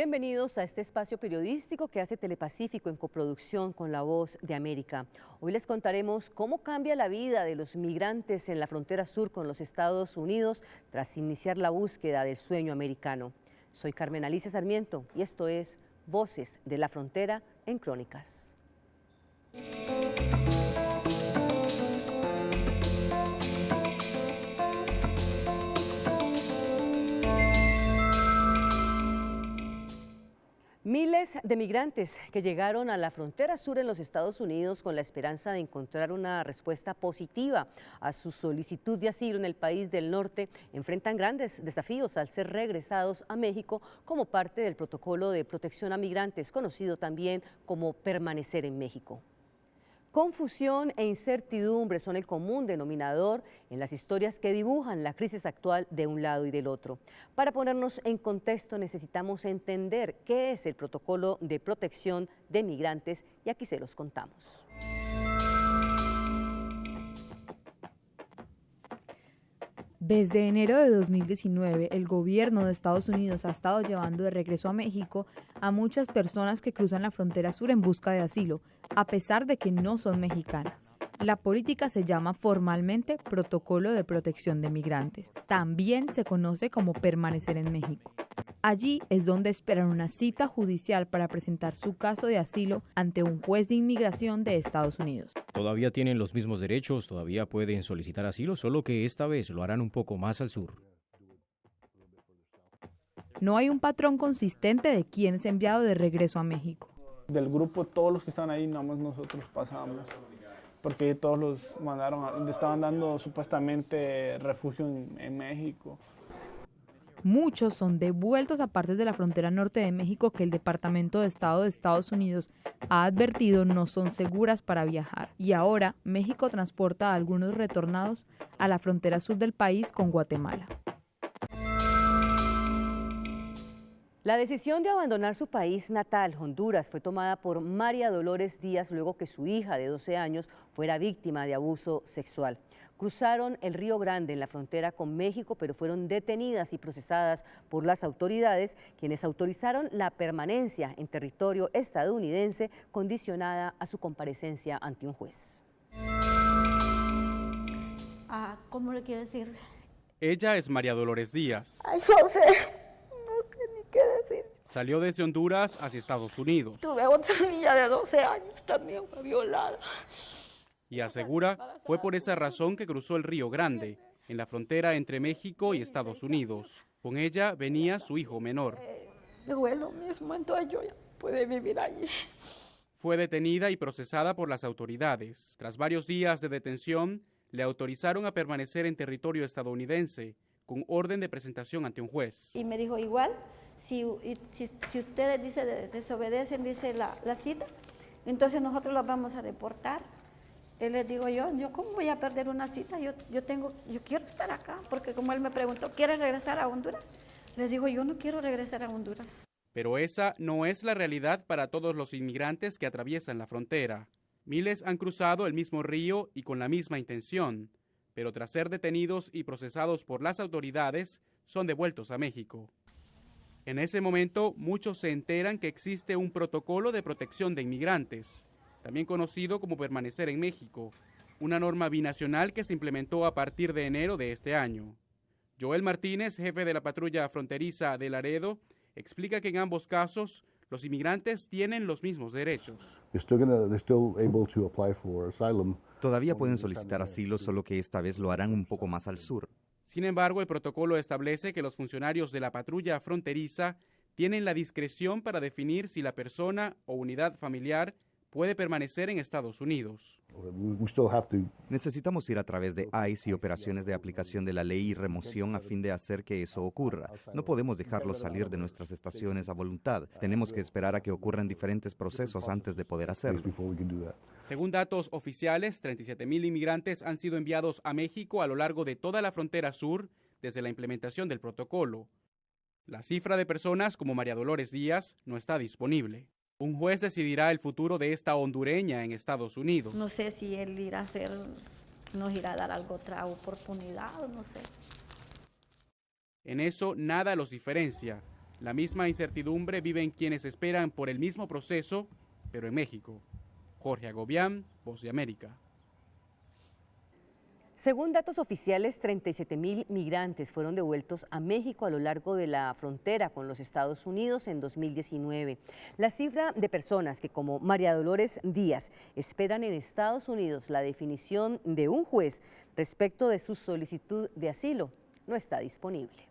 Bienvenidos a este espacio periodístico que hace Telepacífico en coproducción con La Voz de América. Hoy les contaremos cómo cambia la vida de los migrantes en la frontera sur con los Estados Unidos tras iniciar la búsqueda del sueño americano. Soy Carmen Alicia Sarmiento y esto es Voces de la Frontera en Crónicas. Miles de migrantes que llegaron a la frontera sur en los Estados Unidos con la esperanza de encontrar una respuesta positiva a su solicitud de asilo en el país del norte enfrentan grandes desafíos al ser regresados a México como parte del protocolo de protección a migrantes, conocido también como permanecer en México. Confusión e incertidumbre son el común denominador en las historias que dibujan la crisis actual de un lado y del otro. Para ponernos en contexto necesitamos entender qué es el protocolo de protección de migrantes y aquí se los contamos. Desde enero de 2019, el gobierno de Estados Unidos ha estado llevando de regreso a México a muchas personas que cruzan la frontera sur en busca de asilo, a pesar de que no son mexicanas. La política se llama formalmente Protocolo de Protección de Migrantes. También se conoce como permanecer en México. Allí es donde esperan una cita judicial para presentar su caso de asilo ante un juez de inmigración de Estados Unidos. Todavía tienen los mismos derechos, todavía pueden solicitar asilo, solo que esta vez lo harán un poco más al sur. No hay un patrón consistente de quién es enviado de regreso a México. Del grupo, todos los que estaban ahí, nada más nosotros pasamos, porque todos los mandaron, estaban dando supuestamente refugio en México. Muchos son devueltos a partes de la frontera norte de México que el Departamento de Estado de Estados Unidos ha advertido no son seguras para viajar. Y ahora México transporta a algunos retornados a la frontera sur del país con Guatemala. La decisión de abandonar su país natal, Honduras, fue tomada por María Dolores Díaz luego que su hija de 12 años fuera víctima de abuso sexual. Cruzaron el Río Grande en la frontera con México, pero fueron detenidas y procesadas por las autoridades, quienes autorizaron la permanencia en territorio estadounidense condicionada a su comparecencia ante un juez. ¿Cómo le quiero decir? Ella es María Dolores Díaz. Ay, no sé ni qué decir. Salió desde Honduras hacia Estados Unidos. Tuve otra niña de 12 años, también fue violada. Y asegura, fue por esa razón que cruzó el Río Grande, en la frontera entre México y Estados Unidos. Con ella venía su hijo menor. Fue lo mismo, entonces yo ya pude vivir allí. Fue detenida y procesada por las autoridades. Tras varios días de detención, le autorizaron a permanecer en territorio estadounidense, con orden de presentación ante un juez. Y me dijo, igual, si ustedes desobedecen, dice la cita, entonces nosotros los vamos a deportar. Él les digo yo cómo voy a perder una cita, yo quiero estar acá, porque como él me preguntó, ¿quieres regresar a Honduras? Le digo, yo no quiero regresar a Honduras. Pero esa no es la realidad para todos los inmigrantes que atraviesan la frontera. Miles han cruzado el mismo río y con la misma intención, pero tras ser detenidos y procesados por las autoridades, son devueltos a México. En ese momento, muchos se enteran que existe un protocolo de protección de inmigrantes, también conocido como permanecer en México, una norma binacional que se implementó a partir de enero de este año. Joel Martínez, jefe de la patrulla fronteriza de Laredo, explica que en ambos casos los inmigrantes tienen los mismos derechos. Todavía pueden solicitar asilo, solo que esta vez lo harán un poco más al sur. Sin embargo, el protocolo establece que los funcionarios de la patrulla fronteriza tienen la discreción para definir si la persona o unidad familiar puede permanecer en Estados Unidos. Necesitamos ir a través de ICE y operaciones de aplicación de la ley y remoción a fin de hacer que eso ocurra. No podemos dejarlos salir de nuestras estaciones a voluntad. Tenemos que esperar a que ocurran diferentes procesos antes de poder hacerlo. Según datos oficiales, 37,000 inmigrantes han sido enviados a México a lo largo de toda la frontera sur desde la implementación del protocolo. La cifra de personas como María Dolores Díaz no está disponible. Un juez decidirá el futuro de esta hondureña en Estados Unidos. No sé si él nos irá a dar otra oportunidad, no sé. En eso nada los diferencia. La misma incertidumbre viven quienes esperan por el mismo proceso, pero en México. Jorge Agobián, Voz de América. Según datos oficiales, 37.000 migrantes fueron devueltos a México a lo largo de la frontera con los Estados Unidos en 2019. La cifra de personas que, como María Dolores Díaz, esperan en Estados Unidos la definición de un juez respecto de su solicitud de asilo no está disponible.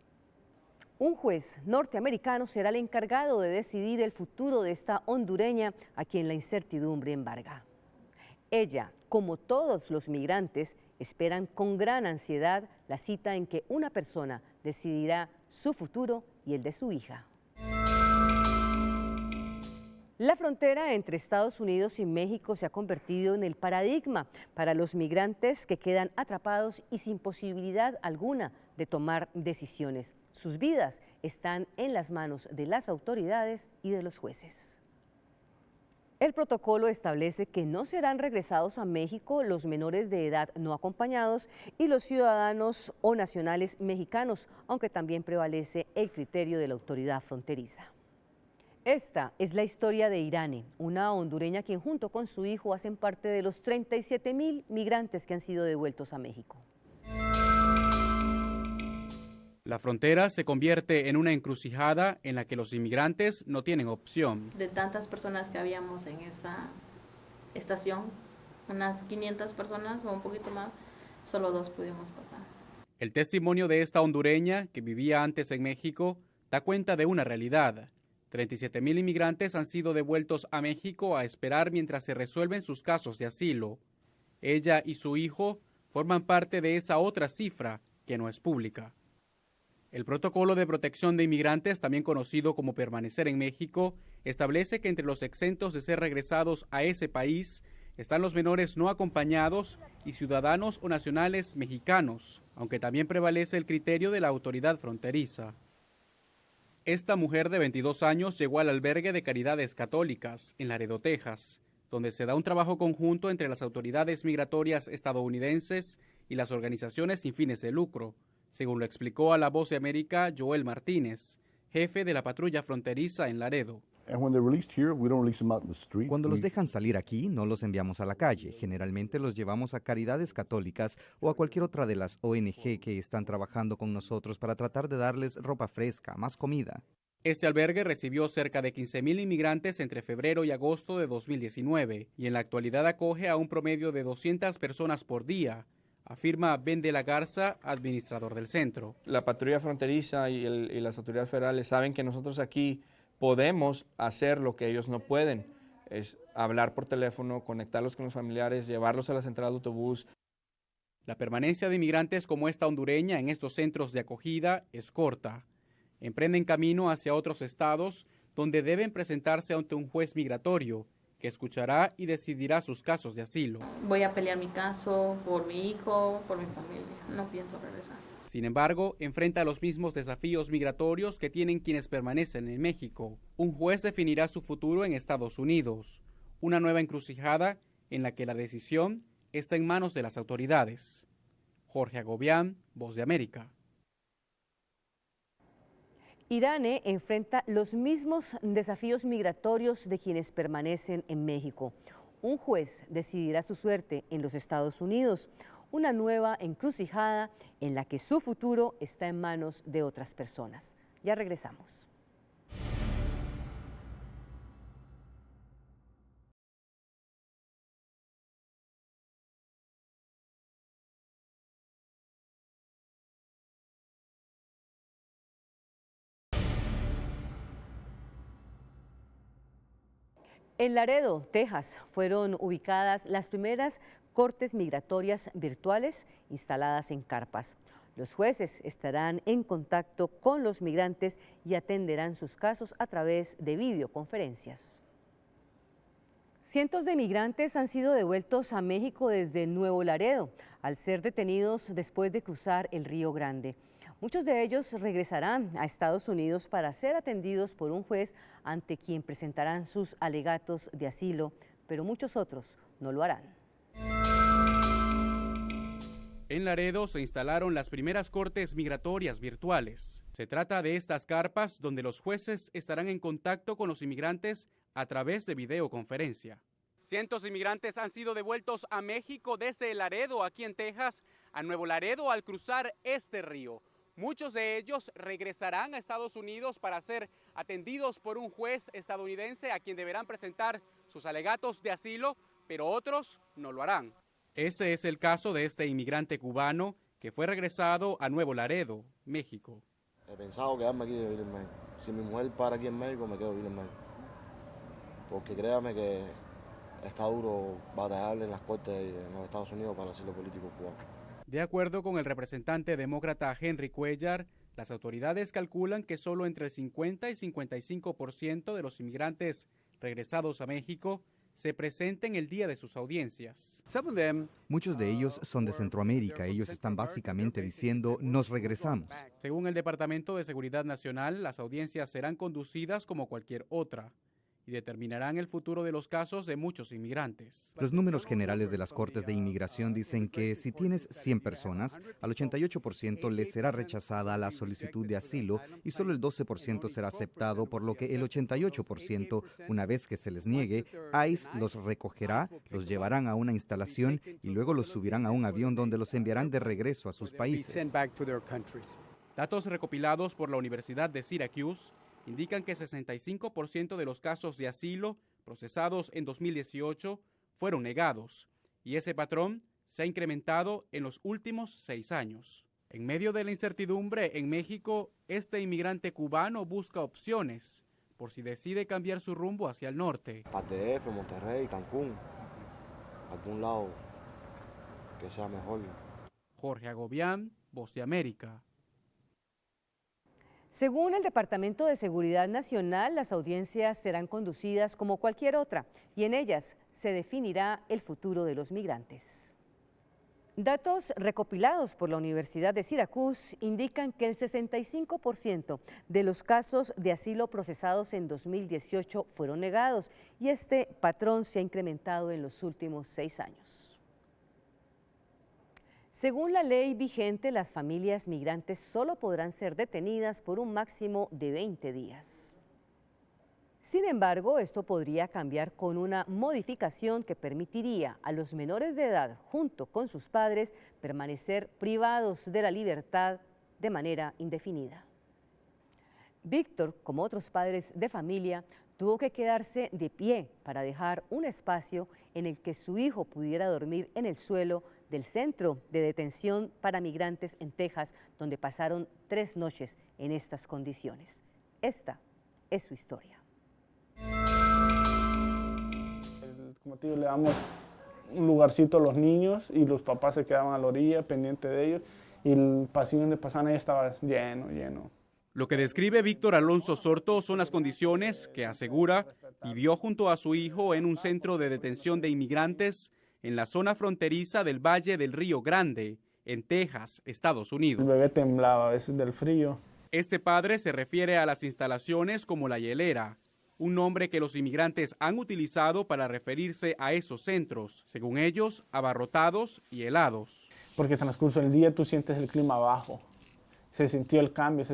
Un juez norteamericano será el encargado de decidir el futuro de esta hondureña a quien la incertidumbre embarga. Ella, como todos los migrantes, esperan con gran ansiedad la cita en que una persona decidirá su futuro y el de su hija. La frontera entre Estados Unidos y México se ha convertido en el paradigma para los migrantes que quedan atrapados y sin posibilidad alguna de tomar decisiones. Sus vidas están en las manos de las autoridades y de los jueces. El protocolo establece que no serán regresados a México los menores de edad no acompañados y los ciudadanos o nacionales mexicanos, aunque también prevalece el criterio de la autoridad fronteriza. Esta es la historia de Irane, una hondureña quien junto con su hijo hacen parte de los 37.000 migrantes que han sido devueltos a México. La frontera se convierte en una encrucijada en la que los inmigrantes no tienen opción. De tantas personas que habíamos en esa estación, unas 500 personas o un poquito más, solo 2 pudimos pasar. El testimonio de esta hondureña, que vivía antes en México, da cuenta de una realidad. 37.000 inmigrantes han sido devueltos a México a esperar mientras se resuelven sus casos de asilo. Ella y su hijo forman parte de esa otra cifra que no es pública. El Protocolo de Protección de Inmigrantes, también conocido como Permanecer en México, establece que entre los exentos de ser regresados a ese país están los menores no acompañados y ciudadanos o nacionales mexicanos, aunque también prevalece el criterio de la autoridad fronteriza. Esta mujer de 22 años llegó al albergue de Caridades Católicas, en Laredo, Texas, donde se da un trabajo conjunto entre las autoridades migratorias estadounidenses y las organizaciones sin fines de lucro, según lo explicó a La Voz de América Joel Martínez, jefe de la patrulla fronteriza en Laredo. Cuando los dejan salir aquí, no los enviamos a la calle. Generalmente los llevamos a Caridades Católicas o a cualquier otra de las ONG que están trabajando con nosotros para tratar de darles ropa fresca, más comida. Este albergue recibió cerca de 15.000 inmigrantes entre febrero y agosto de 2019 y en la actualidad acoge a un promedio de 200 personas por día, afirma Ben de la Garza, administrador del centro. La patrulla fronteriza y las autoridades federales saben que nosotros aquí podemos hacer lo que ellos no pueden, es hablar por teléfono, conectarlos con los familiares, llevarlos a la central de autobús. La permanencia de inmigrantes como esta hondureña en estos centros de acogida es corta. Emprenden camino hacia otros estados donde deben presentarse ante un juez migratorio que escuchará y decidirá sus casos de asilo. Voy a pelear mi caso por mi hijo, por mi familia. No pienso regresar. Sin embargo, enfrenta los mismos desafíos migratorios que tienen quienes permanecen en México. Un juez definirá su futuro en Estados Unidos, una nueva encrucijada en la que la decisión está en manos de las autoridades. Jorge Agobián, Voz de América. Irane enfrenta los mismos desafíos migratorios de quienes permanecen en México. Un juez decidirá su suerte en los Estados Unidos, una nueva encrucijada en la que su futuro está en manos de otras personas. Ya regresamos. En Laredo, Texas, fueron ubicadas las primeras cortes migratorias virtuales instaladas en carpas. Los jueces estarán en contacto con los migrantes y atenderán sus casos a través de videoconferencias. Cientos de migrantes han sido devueltos a México desde Nuevo Laredo, al ser detenidos después de cruzar el Río Grande. Muchos de ellos regresarán a Estados Unidos para ser atendidos por un juez ante quien presentarán sus alegatos de asilo, pero muchos otros no lo harán. En Laredo se instalaron las primeras cortes migratorias virtuales. Se trata de estas carpas donde los jueces estarán en contacto con los inmigrantes a través de videoconferencia. Cientos de inmigrantes han sido devueltos a México desde Laredo, aquí en Texas, a Nuevo Laredo al cruzar este río. Muchos de ellos regresarán a Estados Unidos para ser atendidos por un juez estadounidense a quien deberán presentar sus alegatos de asilo, pero otros no lo harán. Ese es el caso de este inmigrante cubano que fue regresado a Nuevo Laredo, México. He pensado quedarme aquí y vivir en México. Si mi mujer para aquí en México, me quedo vivir en México. Porque créame que está duro batallar en las cortes de los Estados Unidos para el asilo político cubano. De acuerdo con el representante demócrata Henry Cuellar, las autoridades calculan que solo entre el 50 y 55% de los inmigrantes regresados a México se presenten el día de sus audiencias. Muchos de ellos son de Centroamérica. Ellos están básicamente diciendo, nos regresamos. Según el Departamento de Seguridad Nacional, las audiencias serán conducidas como cualquier otra y determinarán el futuro de los casos de muchos inmigrantes. Los números generales de las Cortes de Inmigración dicen que si tienes 100 personas, al 88% les será rechazada la solicitud de asilo y solo el 12% será aceptado, por lo que el 88%, una vez que se les niegue, ICE los recogerá, los llevarán a una instalación y luego los subirán a un avión donde los enviarán de regreso a sus países. Datos recopilados por la Universidad de Syracuse indican que 65% de los casos de asilo procesados en 2018 fueron negados, y ese patrón se ha incrementado en los últimos 6 años. En medio de la incertidumbre en México, este inmigrante cubano busca opciones por si decide cambiar su rumbo hacia el norte. DF, Monterrey, Cancún, algún lado que sea mejor. Jorge Agobián, Voz de América. Según el Departamento de Seguridad Nacional, las audiencias serán conducidas como cualquier otra y en ellas se definirá el futuro de los migrantes. Datos recopilados por la Universidad de Syracuse indican que el 65% de los casos de asilo procesados en 2018 fueron negados y este patrón se ha incrementado en los últimos 6 años. Según la ley vigente, las familias migrantes solo podrán ser detenidas por un máximo de 20 días. Sin embargo, esto podría cambiar con una modificación que permitiría a los menores de edad, junto con sus padres, permanecer privados de la libertad de manera indefinida. Víctor, como otros padres de familia, tuvo que quedarse de pie para dejar un espacio en el que su hijo pudiera dormir en el suelo del centro de detención para migrantes en Texas, donde pasaron 3 noches en estas condiciones. Esta es su historia. Como te digo, le damos un lugarcito a los niños y los papás se quedaban a la orilla pendiente de ellos y el pasillo donde pasaban ahí estaba lleno. Lo que describe Víctor Alonso Sorto son las condiciones que, asegura, vivió junto a su hijo en un centro de detención de inmigrantes en la zona fronteriza del Valle del Río Grande, en Texas, Estados Unidos. El bebé temblaba a veces del frío. Este padre se refiere a las instalaciones como la hielera, un nombre que los inmigrantes han utilizado para referirse a esos centros, según ellos, abarrotados y helados. Porque en el transcurso del día tú sientes el clima bajo. Se sentía el cambio.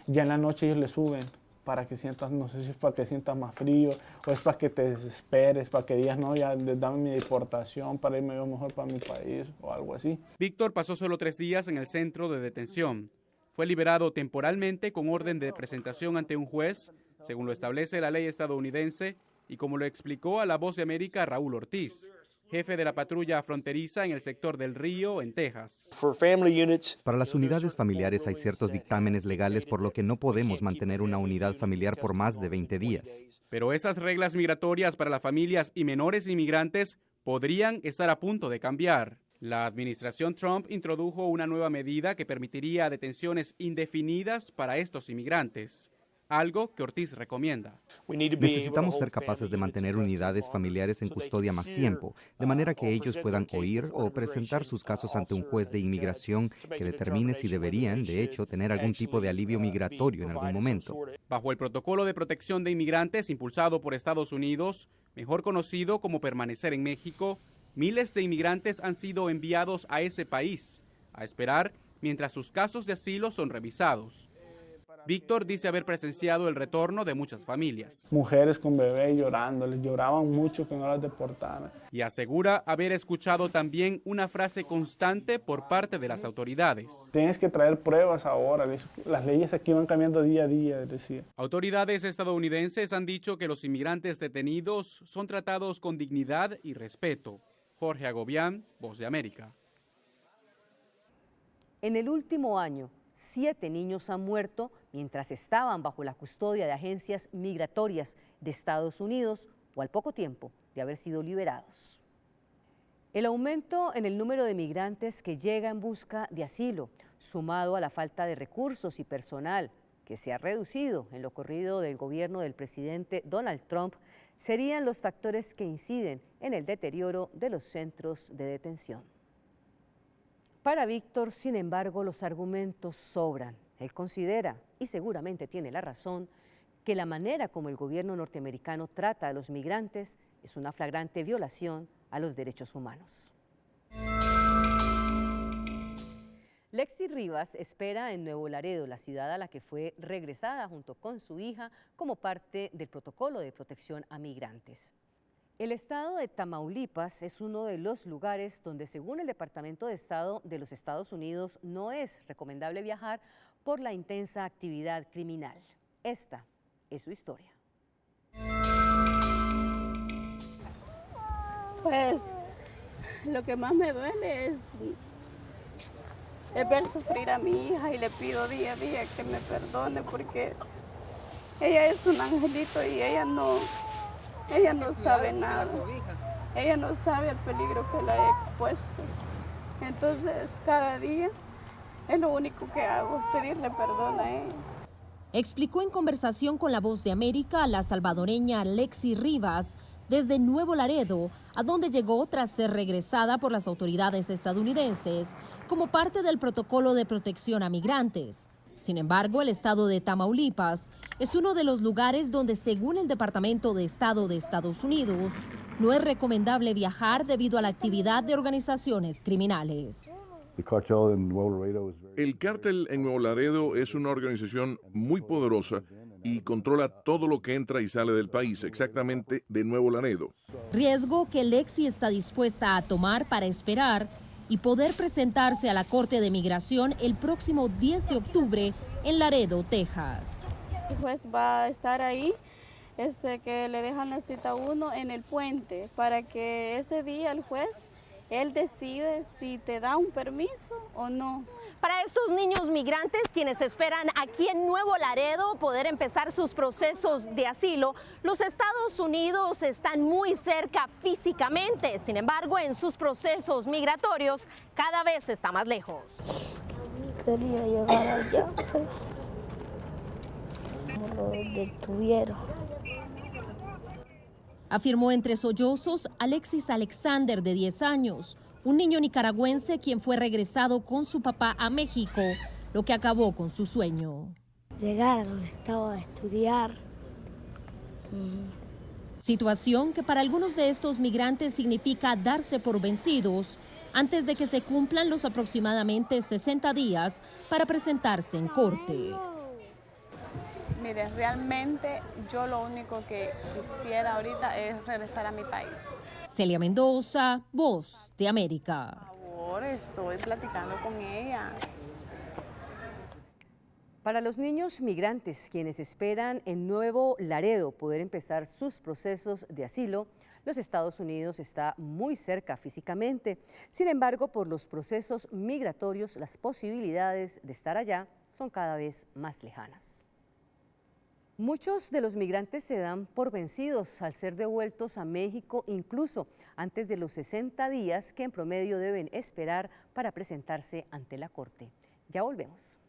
Ya en la noche ellos le suben para que sientas, no sé si es para que sientas más frío o es para que te desesperes, para que digas, no, ya dame mi deportación para irme yo mejor para mi país o algo así. Víctor pasó solo 3 días en el centro de detención. Fue liberado temporalmente con orden de presentación ante un juez, según lo establece la ley estadounidense, y como lo explicó a La Voz de América Raúl Ortiz, jefe de la patrulla fronteriza en el sector del Río, en Texas. Para las unidades familiares hay ciertos dictámenes legales por lo que no podemos mantener una unidad familiar por más de 20 días. Pero esas reglas migratorias para las familias y menores inmigrantes podrían estar a punto de cambiar. La administración Trump introdujo una nueva medida que permitiría detenciones indefinidas para estos inmigrantes, algo que Ortiz recomienda. Necesitamos ser capaces de mantener unidades familiares en custodia más tiempo, de manera que ellos puedan oír o presentar sus casos ante un juez de inmigración que determine si deberían, de hecho, tener algún tipo de alivio migratorio en algún momento. Bajo el protocolo de protección de inmigrantes impulsado por Estados Unidos, mejor conocido como Permanecer en México, Miles de inmigrantes han sido enviados a ese país a esperar mientras sus casos de asilo son revisados. Víctor dice haber presenciado el retorno de muchas familias. Mujeres con bebés llorando, les lloraban mucho que no las deportaran. Y asegura haber escuchado también una frase constante por parte de las autoridades. Tienes que traer pruebas ahora, las leyes aquí van cambiando día a día, decía. Autoridades estadounidenses han dicho que los inmigrantes detenidos son tratados con dignidad y respeto. Jorge Agobián, Voz de América. En el último año, 7 niños han muerto mientras estaban bajo la custodia de agencias migratorias de Estados Unidos o al poco tiempo de haber sido liberados. El aumento en el número de migrantes que llega en busca de asilo, sumado a la falta de recursos y personal que se ha reducido en lo corrido del gobierno del presidente Donald Trump, serían los factores que inciden en el deterioro de los centros de detención. Para Víctor, sin embargo, los argumentos sobran. Él considera, y seguramente tiene la razón, que la manera como el gobierno norteamericano trata a los migrantes es una flagrante violación a los derechos humanos. Lexi Rivas espera en Nuevo Laredo, la ciudad a la que fue regresada junto con su hija como parte del protocolo de protección a migrantes. El estado de Tamaulipas es uno de los lugares donde, según el Departamento de Estado de los Estados Unidos, no es recomendable viajar por la intensa actividad criminal. Esta es su historia. Pues lo que más me duele es ver sufrir a mi hija y le pido día a día que me perdone porque ella es un angelito y ella no sabe nada. Ella no sabe el peligro que la he expuesto. Entonces, cada día es lo único que hago, pedirle perdón a ella. Explicó en conversación con La Voz de América la salvadoreña Lexi Rivas desde Nuevo Laredo, a donde llegó tras ser regresada por las autoridades estadounidenses como parte del protocolo de protección a migrantes. Sin embargo, el estado de Tamaulipas es uno de los lugares donde, según el Departamento de Estado de Estados Unidos, no es recomendable viajar debido a la actividad de organizaciones criminales. El cártel en Nuevo Laredo es una organización muy poderosa y controla todo lo que entra y sale del país, exactamente de Nuevo Laredo. Riesgo que Lexi está dispuesta a tomar para esperar y poder presentarse a la Corte de Migración el próximo 10 de octubre en Laredo, Texas. El juez va a estar ahí, que le dejan la cita a uno en el puente, para que ese día el juez, él decide si te da un permiso o no. Para estos niños migrantes, quienes esperan aquí en Nuevo Laredo poder empezar sus procesos de asilo, los Estados Unidos están muy cerca físicamente. Sin embargo, en sus procesos migratorios, cada vez está más lejos. Quería llegar allá, pero lo detuvieron. Afirmó entre sollozos Alexis Alexander, de 10 años, un niño nicaragüense quien fue regresado con su papá a México, lo que acabó con su sueño. Llegar a los estados a estudiar. Situación que para algunos de estos migrantes significa darse por vencidos antes de que se cumplan los aproximadamente 60 días para presentarse en corte. Mire, realmente yo lo único que quisiera ahorita es regresar a mi país. Celia Mendoza, Voz de América. Por favor, estoy platicando con ella. Para los niños migrantes, quienes esperan en Nuevo Laredo poder empezar sus procesos de asilo, los Estados Unidos está muy cerca físicamente. Sin embargo, por los procesos migratorios, las posibilidades de estar allá son cada vez más lejanas. Muchos de los migrantes se dan por vencidos al ser devueltos a México, incluso antes de los 60 días que en promedio deben esperar para presentarse ante la Corte. Ya volvemos.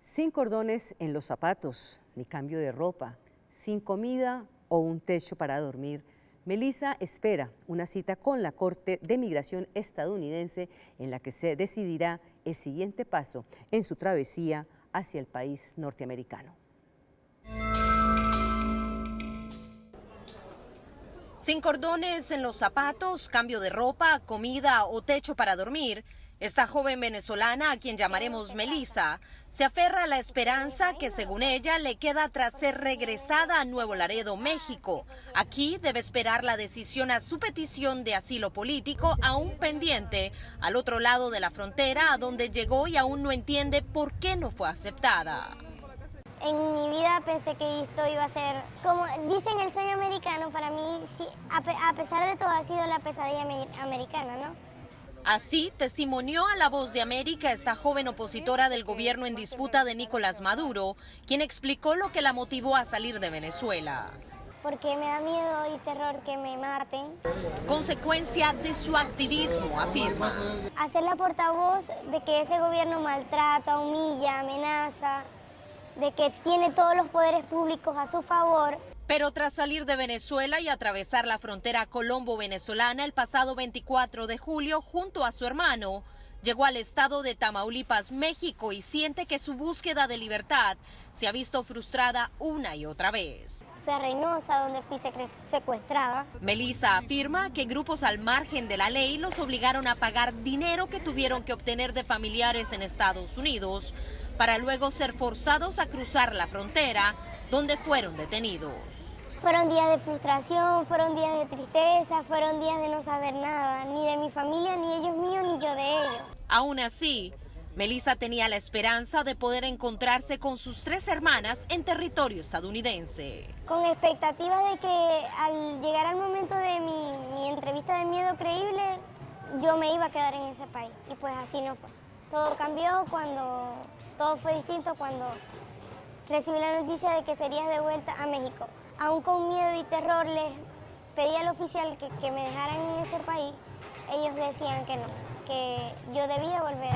Sin cordones en los zapatos, ni cambio de ropa, sin comida o un techo para dormir, Melissa espera una cita con la Corte de Migración estadounidense en la que se decidirá el siguiente paso en su travesía hacia el país norteamericano. Sin cordones en los zapatos, cambio de ropa, comida o techo para dormir, esta joven venezolana, a quien llamaremos Melissa, se aferra a la esperanza que, según ella, le queda tras ser regresada a Nuevo Laredo, México. Aquí debe esperar la decisión a su petición de asilo político, aún pendiente, al otro lado de la frontera, a donde llegó y aún no entiende por qué no fue aceptada. En mi vida pensé que esto iba a ser, como dicen, el sueño americano. Para mí, sí, a pesar de todo, ha sido la pesadilla americana, ¿no? Así testimonió a La Voz de América esta joven opositora del gobierno en disputa de Nicolás Maduro, quien explicó lo que la motivó a salir de Venezuela. Porque me da miedo y terror que me maten. Consecuencia de su activismo, afirma. Hacer la portavoz de que ese gobierno maltrata, humilla, amenaza, de que tiene todos los poderes públicos a su favor. Pero tras salir de Venezuela y atravesar la frontera colombo-venezolana el pasado 24 de julio junto a su hermano, llegó al estado de Tamaulipas, México, y siente que su búsqueda de libertad se ha visto frustrada una y otra vez. Fui a Reynosa, donde fui secuestrada. Melissa afirma que grupos al margen de la ley los obligaron a pagar dinero que tuvieron que obtener de familiares en Estados Unidos, para luego ser forzados a cruzar la frontera, donde fueron detenidos. Fueron días de frustración, fueron días de tristeza, fueron días de no saber nada, ni de mi familia, ni ellos míos, ni yo de ellos. Aún así, Melissa tenía la esperanza de poder encontrarse con sus 3 hermanas en territorio estadounidense. Con expectativas de que al llegar al momento de mi entrevista de miedo creíble, yo me iba a quedar en ese país, y pues así no fue. Todo cambió todo fue distinto cuando recibí la noticia de que serías de vuelta a México. Aún con miedo y terror les pedí al oficial que me dejaran en ese país. Ellos decían que no, que yo debía volver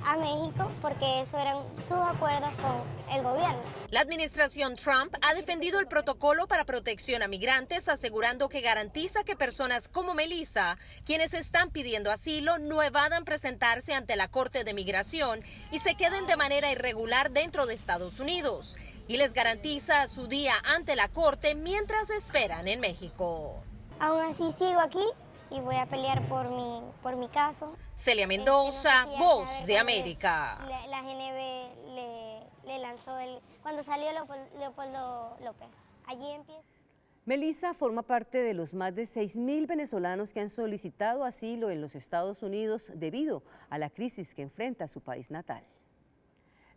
a México porque eso eran sus acuerdos con el gobierno. La administración Trump ha defendido el protocolo para protección a migrantes, asegurando que garantiza que personas como Melissa, quienes están pidiendo asilo, no evadan presentarse ante la Corte de Migración y se queden de manera irregular dentro de Estados Unidos. Y les garantiza su día ante la Corte mientras esperan en México. Aún así sigo aquí y voy a pelear por mi caso. Celia Mendoza, Voz de América. La GNB le lanzó cuando salió Leopoldo López. Allí empieza. Melissa forma parte de los más de 6.000 venezolanos que han solicitado asilo en los Estados Unidos debido a la crisis que enfrenta su país natal,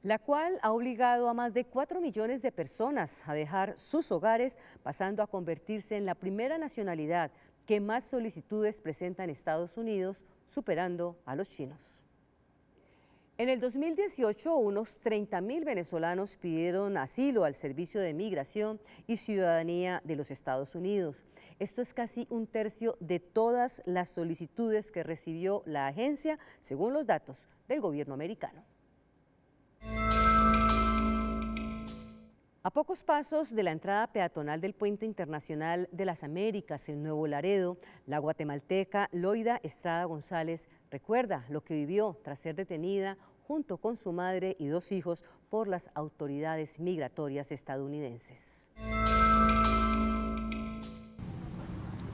la cual ha obligado a más de 4 millones de personas a dejar sus hogares, pasando a convertirse en la primera nacionalidad que más solicitudes presenta en Estados Unidos, superando a los chinos. En el 2018, unos 30.000 venezolanos pidieron asilo al Servicio de Migración y Ciudadanía de los Estados Unidos. Esto es casi 1/3 de todas las solicitudes que recibió la agencia, según los datos del gobierno americano. A pocos pasos de la entrada peatonal del Puente Internacional de las Américas en Nuevo Laredo, la guatemalteca Loida Estrada González recuerda lo que vivió tras ser detenida junto con su madre y 2 hijos por las autoridades migratorias estadounidenses.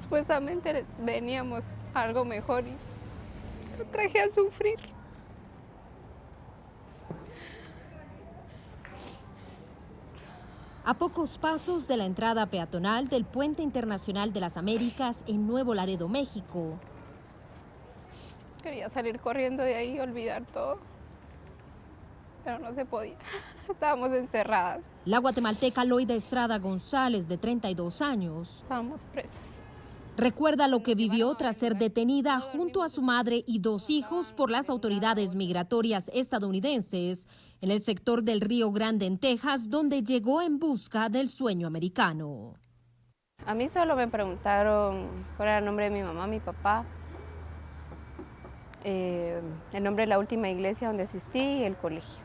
Supuestamente veníamos a algo mejor y me traje a sufrir. A pocos pasos de la entrada peatonal del Puente Internacional de las Américas en Nuevo Laredo, México. Quería salir corriendo de ahí y olvidar todo, pero no se podía. Estábamos encerradas. La guatemalteca Loida Estrada González, de 32 años. Estábamos presas. Recuerda lo que vivió tras ser detenida junto a su madre y 2 hijos por las autoridades migratorias estadounidenses en el sector del Río Grande, en Texas, donde llegó en busca del sueño americano. A mí solo me preguntaron cuál era el nombre de mi mamá, mi papá, el nombre de la última iglesia donde asistí y el colegio.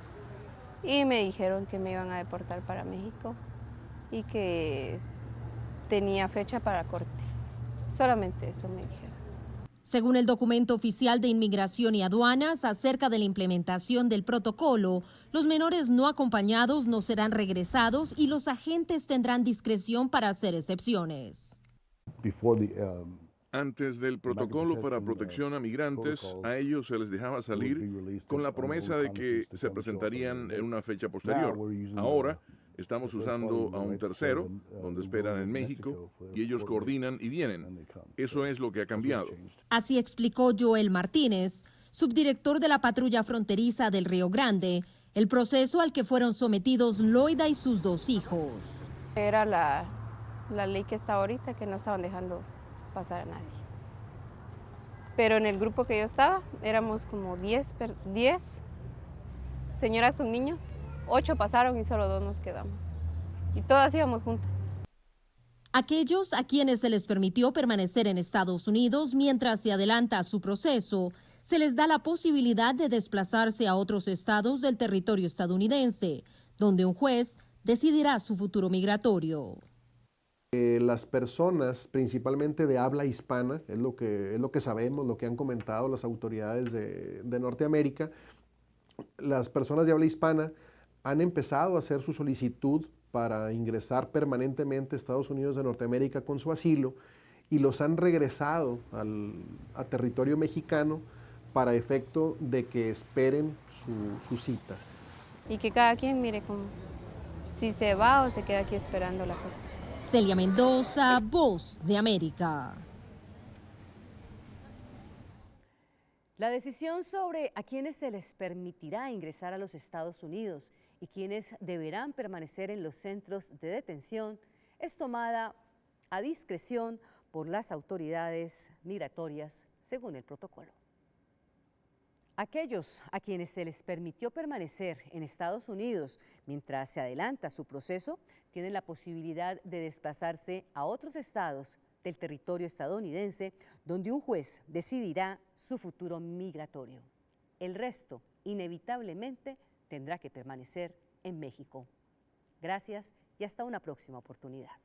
Y me dijeron que me iban a deportar para México y que tenía fecha para corte. Solamente eso me dijeron. Según el documento oficial de Inmigración y Aduanas acerca de la implementación del protocolo, los menores no acompañados no serán regresados y los agentes tendrán discreción para hacer excepciones. Antes del protocolo para protección a migrantes, a ellos se les dejaba salir con la promesa de que se presentarían en una fecha posterior. Ahora estamos usando a un tercero, donde esperan en México, y ellos coordinan y vienen. Eso es lo que ha cambiado. Así explicó Joel Martínez, subdirector de la patrulla fronteriza del Río Grande, el proceso al que fueron sometidos Loida y sus 2 hijos. Era la ley que está ahorita, que no estaban dejando pasar a nadie. Pero en el grupo que yo estaba, éramos como 10 señoras con niños, 8 pasaron y solo 2 nos quedamos. Y todas íbamos juntas. Aquellos a quienes se les permitió permanecer en Estados Unidos mientras se adelanta su proceso, se les da la posibilidad de desplazarse a otros estados del territorio estadounidense, donde un juez decidirá su futuro migratorio. Las personas, principalmente de habla hispana, es lo que sabemos, lo que han comentado las autoridades de Norteamérica, las personas de habla hispana han empezado a hacer su solicitud para ingresar permanentemente a Estados Unidos de Norteamérica con su asilo y los han regresado a territorio mexicano para efecto de que esperen su cita. Y que cada quien mire si se va o se queda aquí esperando la corte. Celia Mendoza, Voz de América. La decisión sobre a quienes se les permitirá ingresar a los Estados Unidos y quienes deberán permanecer en los centros de detención es tomada a discreción por las autoridades migratorias, según el protocolo. Aquellos a quienes se les permitió permanecer en Estados Unidos mientras se adelanta su proceso tienen la posibilidad de desplazarse a otros estados del territorio estadounidense donde un juez decidirá su futuro migratorio. El resto, inevitablemente, tendrá que permanecer en México. Gracias y hasta una próxima oportunidad.